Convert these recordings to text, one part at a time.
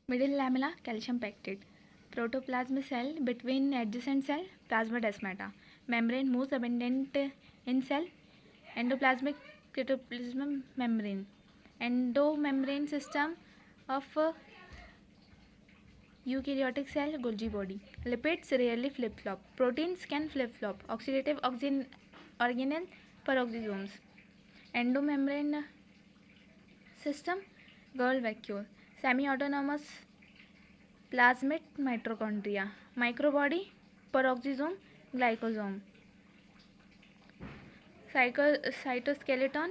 Middle lamella, calcium pectate. Protoplasm cell between adjacent cell, plasmadesmata. Membrane most abundant in cell, endoplasmic cytoplasm membrane. Endomembrane system of eukaryotic cell, Golgi body. Lipids rarely flip-flop. Proteins can flip-flop. Oxidative organelle peroxisomes. Endomembrane system, girl vacuole. Semi-autonomous plasmid mitochondria. Microbody, peroxisome, glycosome. Cytoskeleton,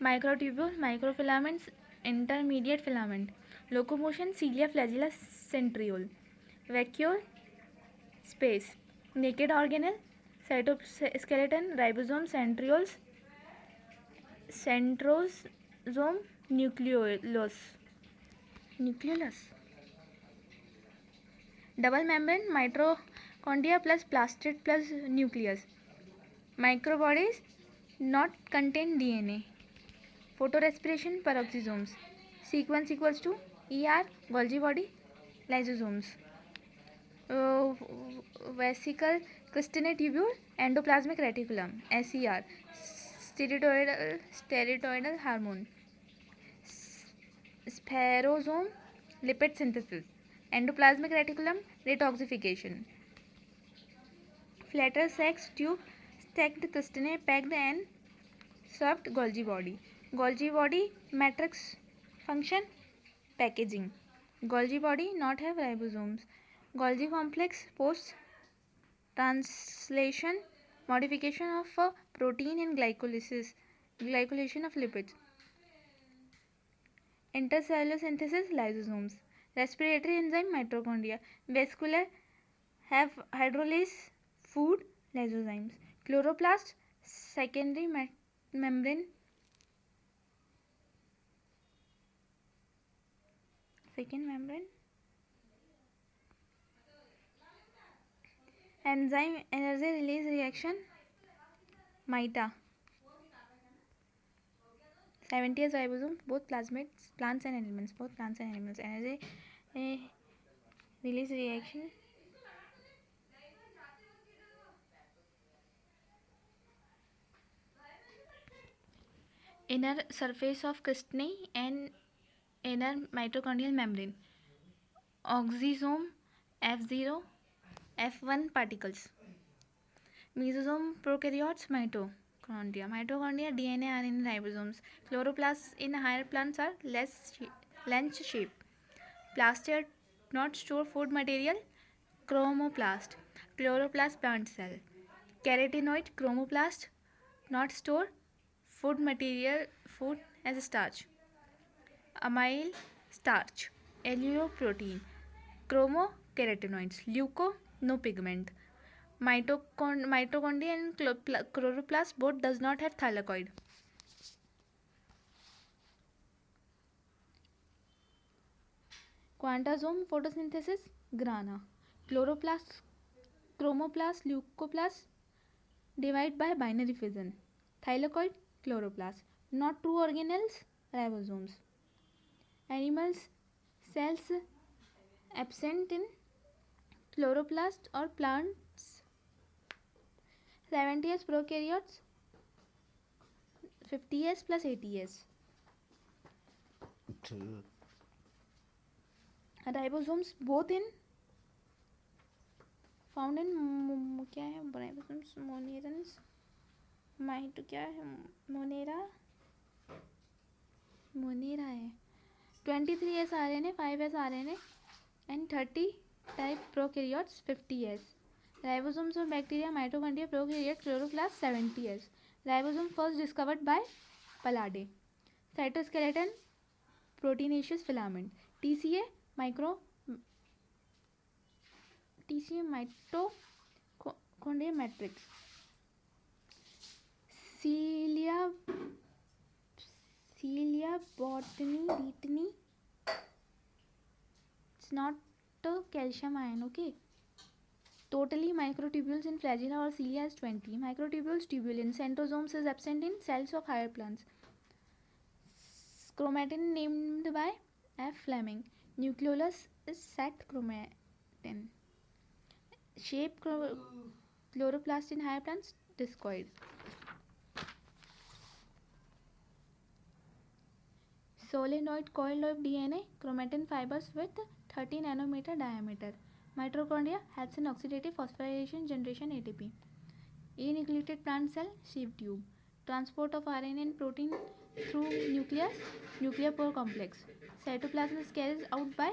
microtubule, microfilaments, intermediate filament. Locomotion, cilia, flagella, centriole. Vacuole, space. Naked organelle, cytoskeleton, ribosome, centrosome, nucleolus. Double membrane, mitochondria plus plastid plus nucleus. Microbodies not contain DNA. Photorespiration, peroxisomes. Sequence equals to ER, Golgi body, lysosomes. Uh, Vesicle crystalline tubule, endoplasmic reticulum, SER. Steroidal hormone. Spherosome, lipid synthesis. Endoplasmic reticulum, detoxification. Flatter sex tube, stacked crystalline packed and swept Golgi body. Golgi body matrix function, packaging. Golgi body not have ribosomes. Golgi complex post translation modification of protein and glycolation of lipids. Intercellular synthesis, lysosomes. Respiratory enzyme, mitochondria. Vascular have hydrolyse food, lysozymes. Chloroplast, secondary membrane. Second membrane. Enzyme energy release reaction, MITA. 70 as ribosomes, both plasmids, plants and animals. Both plants and animals. Energy release reaction. Inner surface of crystini and inner mitochondrial membrane. Oxysome F0, F1 particles. Mesosome prokaryotes, mitochondria. Mitochondria, DNA, RNA, ribosomes. Chloroplasts in higher plants are lens shape. Plastid not store food material, chromoplast. Chloroplast plant cell. Carotenoid chromoplast not store food material, food as starch. Amyl starch. Alluloprotein. Chromocarotenoids. Leuco no pigment. Mitochondria and chloroplast both does not have thylakoid. Quantasome photosynthesis, grana. Chloroplast, chromoplast, leucoplast divide by binary fission. Thylakoid, chloroplast. Not true organelles, ribosomes. Animals cells absent in chloroplast or plants. 70s prokaryotes, 50s plus 80s. Ribosomes both in found in क्या है ribosomes monerans माइटो क्या है Monera है 23s RNA 5s RNA and 30 type prokaryotes 50s. Ribosomes of bacteria, mitochondria, prokaryote, chloroplast 70s. Ribosome first discovered by Palade. Cytoskeleton proteinaceous filament. TCA mitochondria matrix. Cilia botany. It's not a calcium ion, okay? Totally microtubules in flagella or cilia is 20. Microtubules tubulin. Centrosomes is absent in cells of higher plants. Chromatin named by F. Fleming. Nucleolus is sac chromatin. Shape chloroplast in higher plants discoid. Solenoid coil of DNA, chromatin fibers with 30 nanometer diameter. Mitochondria helps in oxidative phosphorylation generation ATP. Anucleated plant cell sieve tube. Transport of RNA and protein through nucleus, nuclear pore complex. Cytoplasm is carried out by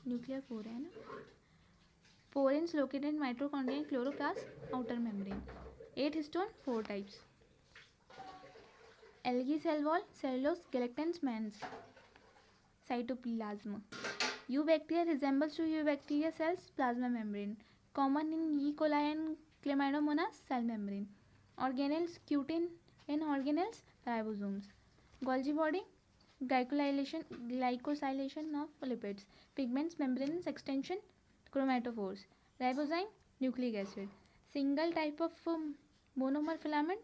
nuclear pore है ना. Porins located in mitochondria and chloroplast outer membrane. 8 histone, 4 types. Algae cell wall, cellulose, galactans, mans. Cytoplasm. Eubacteria resembles to eubacteria cells plasma membrane. Common in E. coli and Chlamydomonas cell membrane. Organelles cutin in organelles ribosomes. Golgi body glycosylation of lipids. Pigments membranes extension chromatophores. Ribozyme nucleic acid. Single type of monomer filament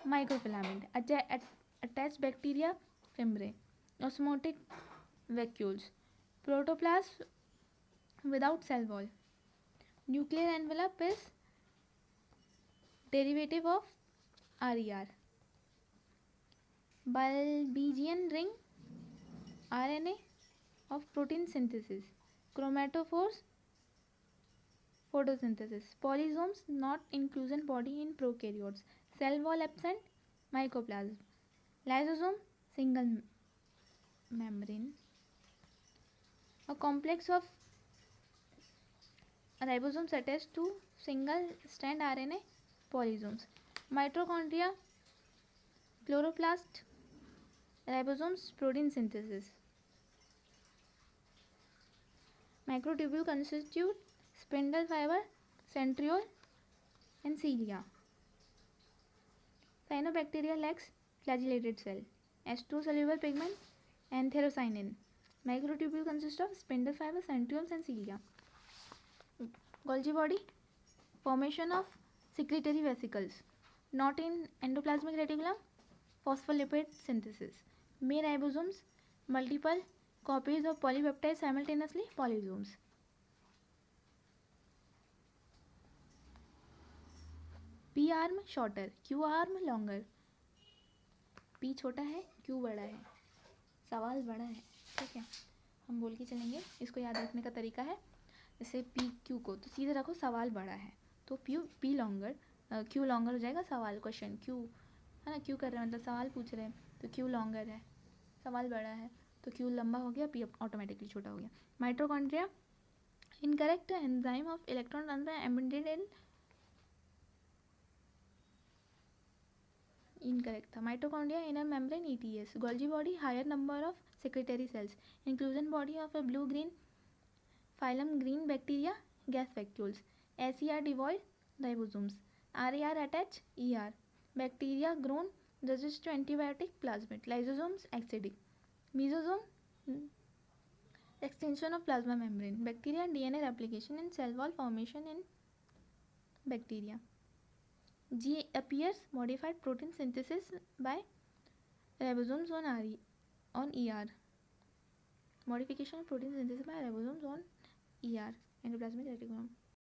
microfilament. Attached bacteria fimbriae. Osmotic vacuoles. Protoplasm without cell wall. Nuclear envelope is derivative of RER. Bulbigenian ring RNA of protein synthesis. Chromatophores photosynthesis. Polysomes not inclusion body in prokaryotes. Cell wall absent mycoplasm. Lysosome single membrane. A complex of ribosomes attached to single strand RNA polysomes. Mitochondria, chloroplast, ribosomes, protein synthesis. Microtubule constitute spindle fiber, centriole, and cilia. Cyanobacteria lacks flagellated cell. H2 soluble pigment, anthocyanin. Microtubule consists of spindle fiber, centrioles, and cilia. Golgi body formation of secretory vesicles. Not in endoplasmic reticulum. Phospholipid synthesis. May ribosomes multiple copies of polypeptides simultaneously polysomes. P arm shorter, Q arm longer. P छोटा है, Q बड़ा है. सवाल बड़ा है, ठीक है. हम बोल के चलेंगे. इसको याद रखने का तरीका है. जैसे P Q को तो सीधे रखो, सवाल बड़ा है तो P लॉन्गर, Q लॉन्गर हो जाएगा. सवाल क्वेश्चन Q है ना, Q कर रहे हैं मतलब सवाल पूछ रहे हैं तो Q लॉन्गर है. सवाल बड़ा है तो Q लंबा हो गया, P ऑटोमेटिकली छोटा हो गया. Mitochondria incorrect enzyme of electron transfer embedded in incorrect था. Mitochondria inner membrane ETS. Golgi body higher number of secretory cells. Inclusion body of a blue green phylum green bacteria gas vacuoles. SER devoid ribosomes. RER attach ER. Bacteria grown resist to antibiotic plasmid. Lysosomes acidic. Mesosome extension of plasma membrane. Bacteria DNA replication and cell wall formation in bacteria. G appears modified protein synthesis by ribosomes on ER. Modification of protein synthesis by ribosomes on ER, endoplasmic reticulum.